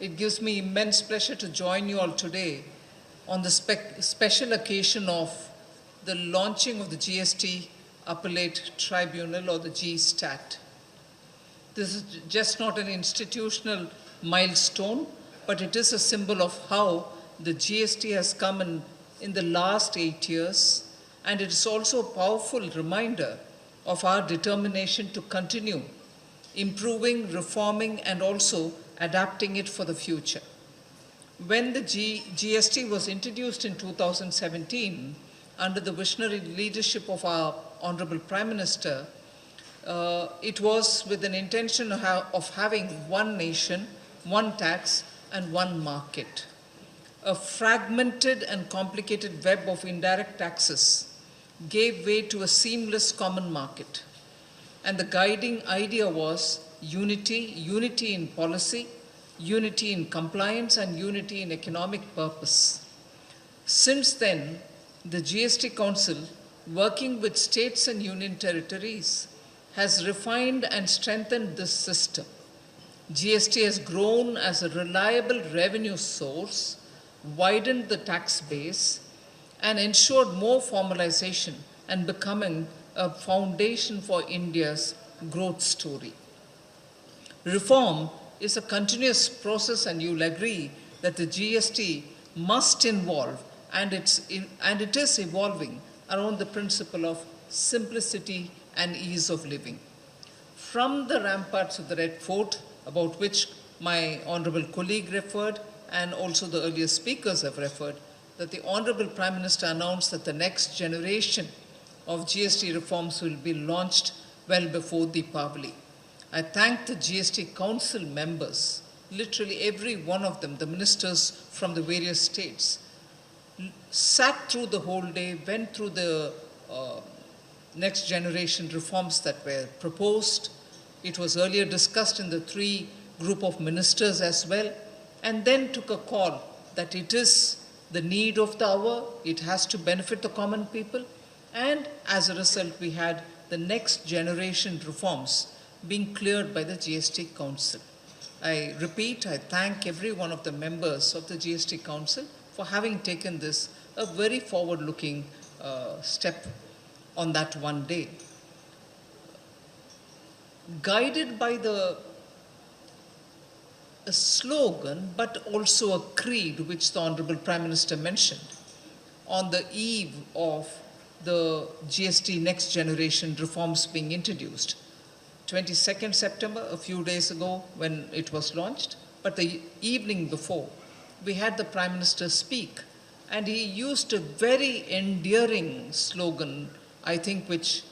It gives me immense pleasure to join you all today on the special occasion of the launching of the GST Appellate Tribunal, or the GSTAT. This is just not an institutional milestone, but it is a symbol of how the GST has come in the last 8 years, and it is also a powerful reminder of our determination to continue improving, reforming, and also adapting it for the future. When the GST was introduced in 2017, under the visionary leadership of our Honorable Prime Minister, it was with an intention of having one nation, one tax, and one market. A fragmented and complicated web of indirect taxes gave way to a seamless common market. And the guiding idea was unity in policy, unity in compliance, and unity in economic purpose. Since then, the GST Council, working with states and union territories, has refined and strengthened this system. GST has grown as a reliable revenue source, widened the tax base, and ensured more formalization and becoming a foundation for India's growth story. Reform is a continuous process, and you'll agree that the GST must involve, and it is evolving around the principle of simplicity and ease of living. From the ramparts of the Red Fort, about which my honorable colleague referred, and also the earlier speakers have referred, that the Honorable Prime Minister announced that the next generation of GST reforms will be launched well before Deepavali. I thank the GST Council members, literally every one of them, the ministers from the various states, sat through the whole day, went through the next generation reforms that were proposed. It was earlier discussed in the 3 group of ministers as well, and then took a call that it is the need of the hour, it has to benefit the common people, and as a result we had the next generation reforms being cleared by the GST Council. I repeat, I thank every one of the members of the GST Council for having taken this a very forward-looking step on that one day. Guided by a slogan, but also a creed, which the Honorable Prime Minister mentioned, on the eve of the GST next generation reforms being introduced. 22nd September, a few days ago when it was launched, but the evening before, we had the Prime Minister speak, and he used a very endearing slogan, I think, which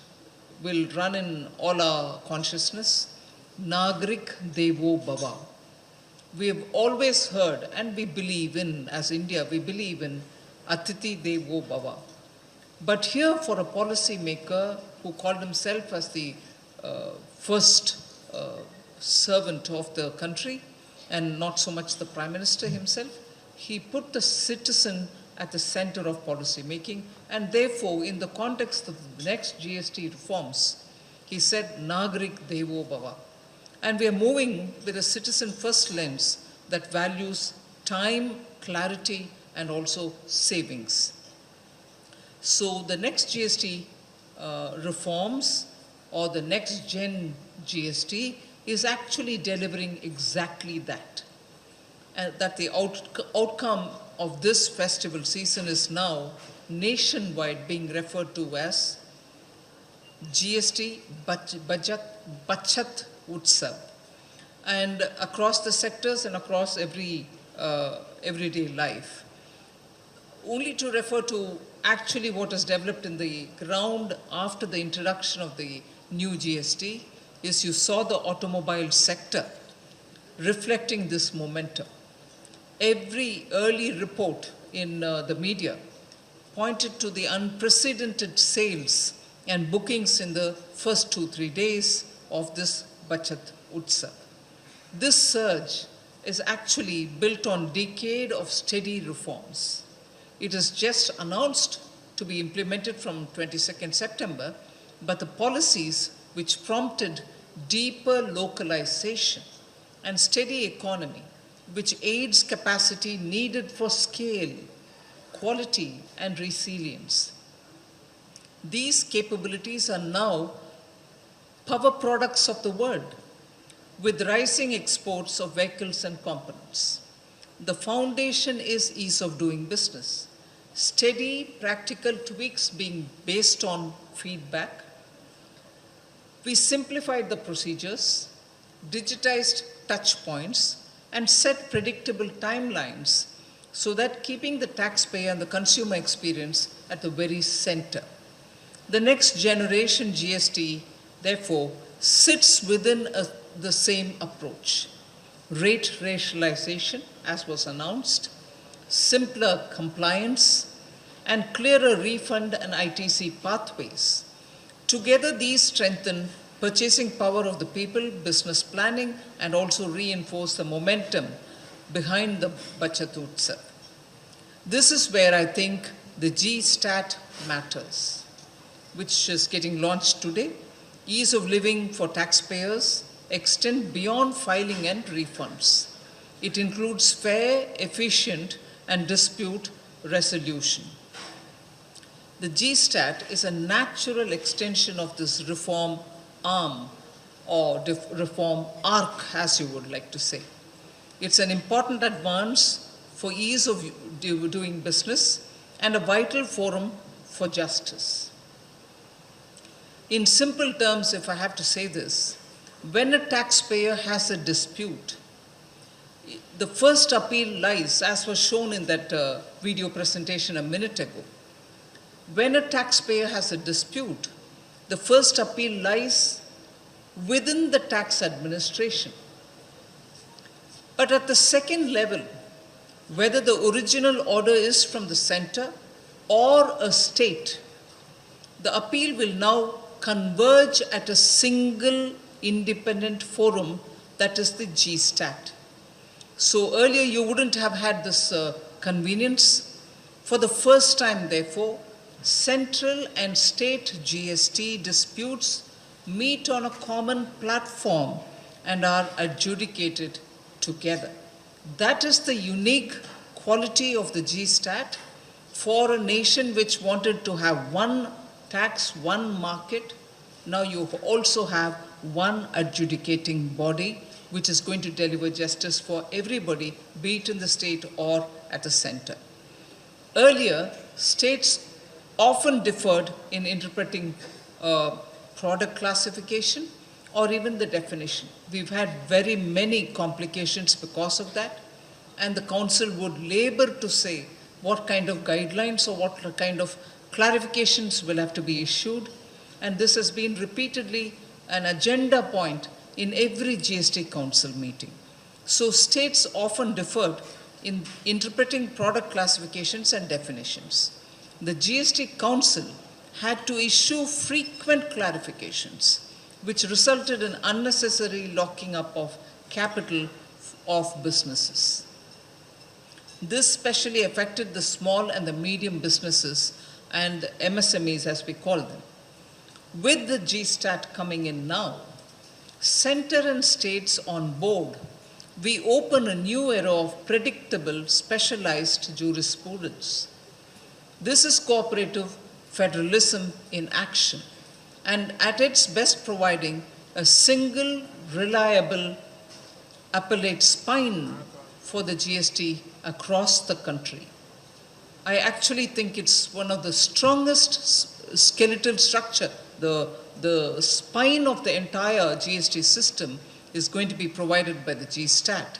will run in all our consciousness: Nagrik Devo Bhava. We have always heard, and we believe in, as India, we believe in Atithi Devo Bhava. But here, for a policy maker who called himself as the first servant of the country, and not so much the Prime Minister himself, he put the citizen at the center of policy making, and therefore, in the context of the next GST reforms, he said, Nagrik Devo Bhava. And we are moving with a citizen-first lens that values time, clarity, and also savings. So the next GST reforms, or the next gen GST, is actually delivering exactly that. And that the outcome of this festival season is now nationwide being referred to as GST Bachat Utsav, and across the sectors and across everyday life. Only to refer to actually what is developed in the ground after the introduction of the new GST is you saw the automobile sector reflecting this momentum. Every early report in the media pointed to the unprecedented sales and bookings in the first 2-3 days of this Bachat Utsav. This surge is actually built on a decade of steady reforms. It is just announced to be implemented from 22nd September, but the policies which prompted deeper localization and steady economy which aids capacity needed for scale, quality, and resilience. These capabilities are now power products of the world, with rising exports of vehicles and components. The foundation is ease of doing business, steady, practical tweaks being based on feedback. We simplified the procedures, digitized touch points, and set predictable timelines so that keeping the taxpayer and the consumer experience at the very center. The next generation GST, therefore, sits within the same approach. Rate rationalization, as was announced, simpler compliance, and clearer refund and ITC pathways. Together, these strengthen purchasing power of the people, business planning, and also reinforce the momentum behind the Bachat Utsav. This is where I think the GSTAT matters, which is getting launched today. Ease of living for taxpayers extend beyond filing and refunds. It includes fair, efficient, and dispute resolution. The GSTAT is a natural extension of this reform arm or reform arc, as you would like to say. It's an important advance for ease of doing business and a vital forum for justice. In simple terms, if I have to say this, when a taxpayer has a dispute, the first appeal lies, as was shown in that video presentation a minute ago. When a taxpayer has a dispute, the first appeal lies within the tax administration. But at the second level, whether the original order is from the center or a state, the appeal will now converge at a single independent forum, that is the GSTAT. So earlier you wouldn't have had this convenience. For the first time, therefore, central and state GST disputes meet on a common platform and are adjudicated together. That is the unique quality of the GSTAT for a nation which wanted to have one tax, one market. Now you also have one adjudicating body which is going to deliver justice for everybody, be it in the state or at the center. Earlier, states often differed in interpreting product classification or even the definition. We've had very many complications because of that, and the council would labor to say what kind of guidelines or what kind of clarifications will have to be issued, and this has been repeatedly an agenda point in every GST council meeting. So states often differed in interpreting product classifications and definitions. The GST council had to issue frequent clarifications, which resulted in unnecessary locking up of capital of businesses. This especially affected the small and the medium businesses and MSMEs, as we call them. With the GSTAT coming in now, center and states on board, we open a new era of predictable, specialized jurisprudence. This is cooperative federalism in action, and at its best providing a single, reliable appellate spine for the GST across the country. I actually think it's one of the strongest skeletal structure. The spine of the entire GST system is going to be provided by the GSTAT.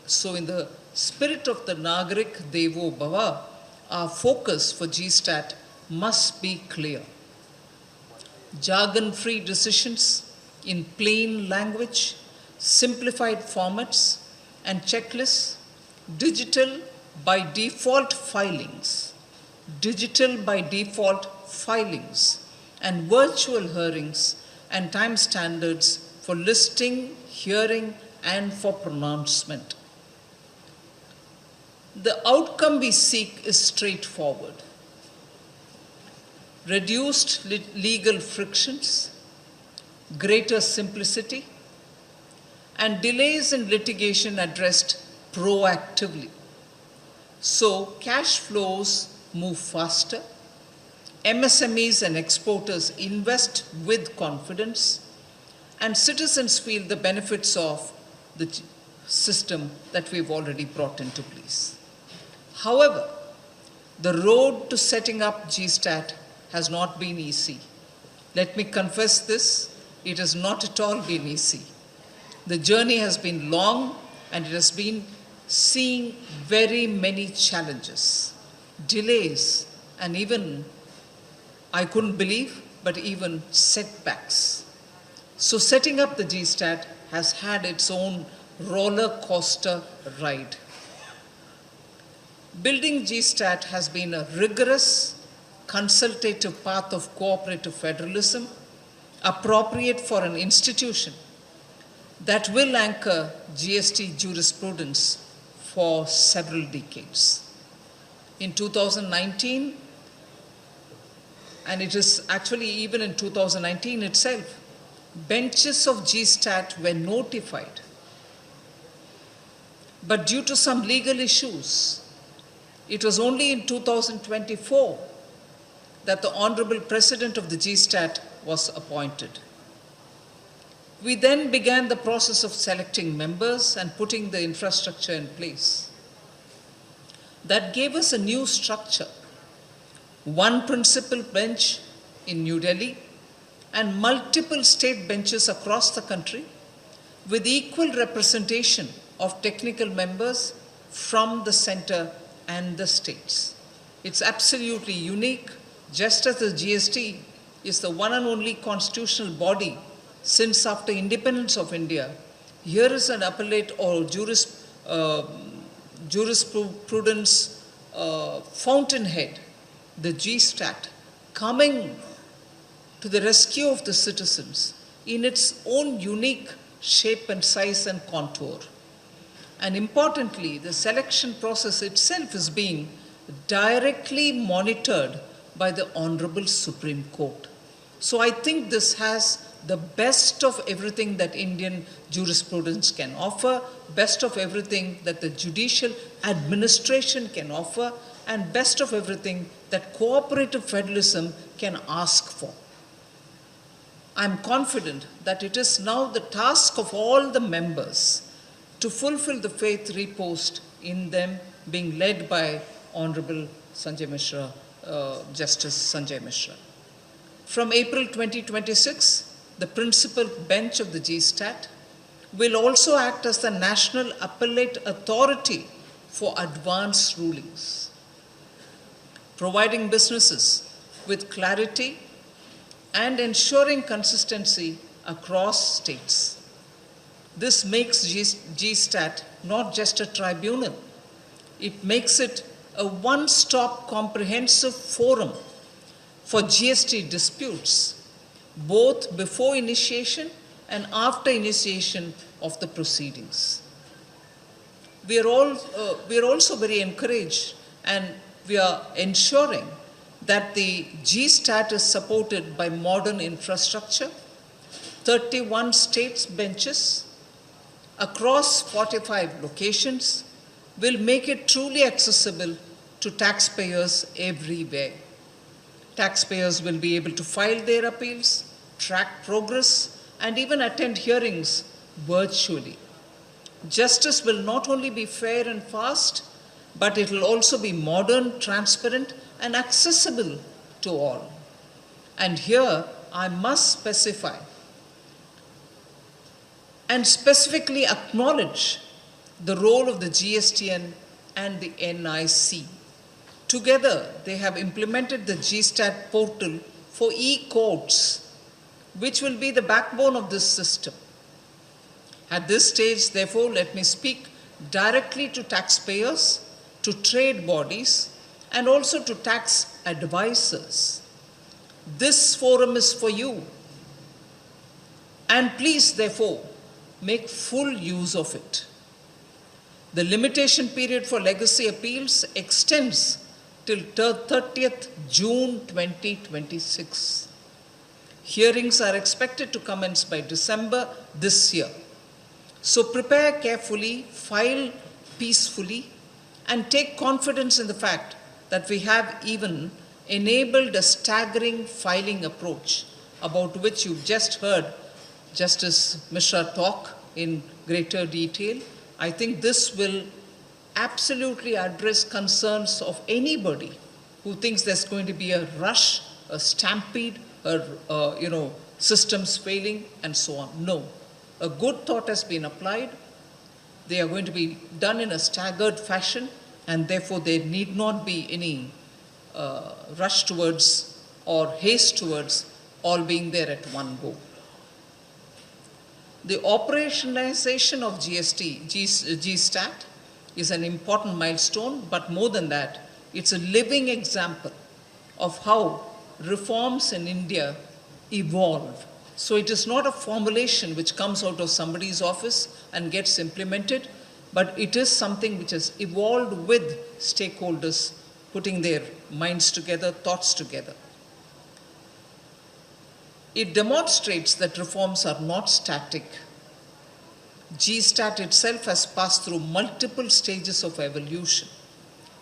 So in the spirit of the Nagarik Devo Bhava, our focus for GSTAT must be clear. Jargon-free decisions in plain language, simplified formats and checklists, digital by default filings, and virtual hearings and time standards for listing, hearing, and for pronouncement. The outcome we seek is straightforward. Reduced legal frictions, greater simplicity, and delays in litigation addressed proactively. So cash flows move faster, MSMEs and exporters invest with confidence, and citizens feel the benefits of the system that we've already brought into place. However, the road to setting up GSTAT has not been easy. Let me confess this, it has not at all been easy. The journey has been long and it has been seeing very many challenges, delays, and even, I couldn't believe, but even setbacks. So setting up the GSTAT has had its own roller coaster ride. Building GSTAT has been a rigorous, consultative path of cooperative federalism, appropriate for an institution that will anchor GST jurisprudence for several decades. In 2019, and it is actually even in 2019 itself, benches of GSTAT were notified. But due to some legal issues, it was only in 2024 that the Honorable President of the GSTAT was appointed. We then began the process of selecting members and putting the infrastructure in place. That gave us a new structure, one principal bench in New Delhi and multiple state benches across the country with equal representation of technical members from the center and the states. It's absolutely unique, just as the GST is the one and only constitutional body since after independence of India. Here is an appellate or jurisprudence fountainhead, the GSTAT, coming to the rescue of the citizens in its own unique shape and size and contour. And importantly, the selection process itself is being directly monitored by the Honorable Supreme Court. So I think this has the best of everything that Indian jurisprudence can offer, best of everything that the judicial administration can offer, and best of everything that cooperative federalism can ask for. I'm confident that it is now the task of all the members to fulfill the faith reposed in them, being led by Honorable Sanjay Mishra, Justice Sanjay Mishra. From April 2026, the principal bench of the GSTAT will also act as the National Appellate Authority for advance rulings, providing businesses with clarity and ensuring consistency across states. This makes GSTAT not just a tribunal, it makes it a one-stop comprehensive forum for GST disputes, both before initiation and after initiation of the proceedings. We are also very encouraged, and we are ensuring that the GSTAT is supported by modern infrastructure, 31 states benches across 45 locations will make it truly accessible to taxpayers everywhere. Taxpayers will be able to file their appeals, track progress, and even attend hearings virtually. Justice will not only be fair and fast, but it will also be modern, transparent, and accessible to all. And here I must specify and specifically acknowledge the role of the GSTN and the NIC. Together, they have implemented the GSTAT portal for e-courts, which will be the backbone of this system. At this stage, therefore, let me speak directly to taxpayers, to trade bodies, and also to tax advisors. This forum is for you. And please, therefore, make full use of it. The limitation period for legacy appeals extends till 30th June 2026. Hearings are expected to commence by December this year. So prepare carefully, file peacefully and take confidence in the fact that we have even enabled a staggering filing approach about which you've just heard Justice Mishra talk in greater detail. I think this will absolutely address concerns of anybody who thinks there's going to be a rush, a stampede, systems failing, and so on. No. A good thought has been applied. They are going to be done in a staggered fashion, and therefore there need not be any rush towards or haste towards all being there at one go. The operationalisation of GSTAT is an important milestone, but more than that, it's a living example of how reforms in India evolve. So it is not a formulation which comes out of somebody's office and gets implemented, but it is something which has evolved with stakeholders putting their minds together, thoughts together. It demonstrates that reforms are not static. GSTAT itself has passed through multiple stages of evolution.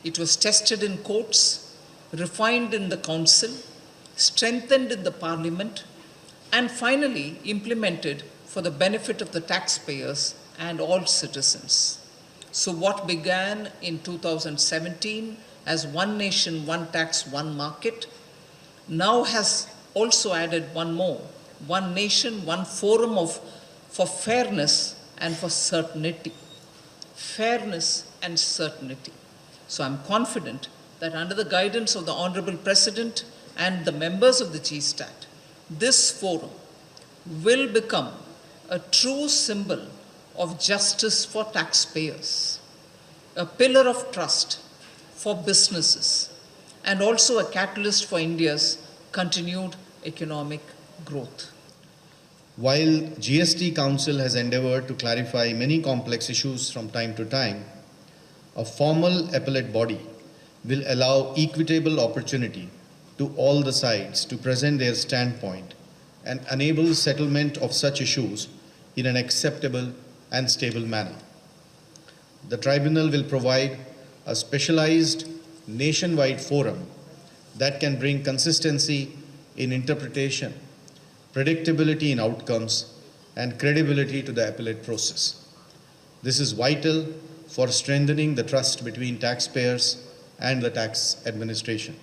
It was tested in courts, refined in the council, strengthened in the parliament, and finally implemented for the benefit of the taxpayers and all citizens. So what began in 2017 as one nation, one tax, one market, now has also added one more, one nation, one forum for fairness and for certainty. Fairness and certainty. So I'm confident that under the guidance of the Honorable President and the members of the GSTAT, this forum will become a true symbol of justice for taxpayers, a pillar of trust for businesses, and also a catalyst for India's continued economic growth. While GST Council has endeavoured to clarify many complex issues from time to time, a formal appellate body will allow equitable opportunity to all the sides to present their standpoint and enable settlement of such issues in an acceptable and stable manner. The Tribunal will provide a specialized nationwide forum that can bring consistency in interpretation, predictability in outcomes, and credibility to the appellate process. This is vital for strengthening the trust between taxpayers and the tax administration.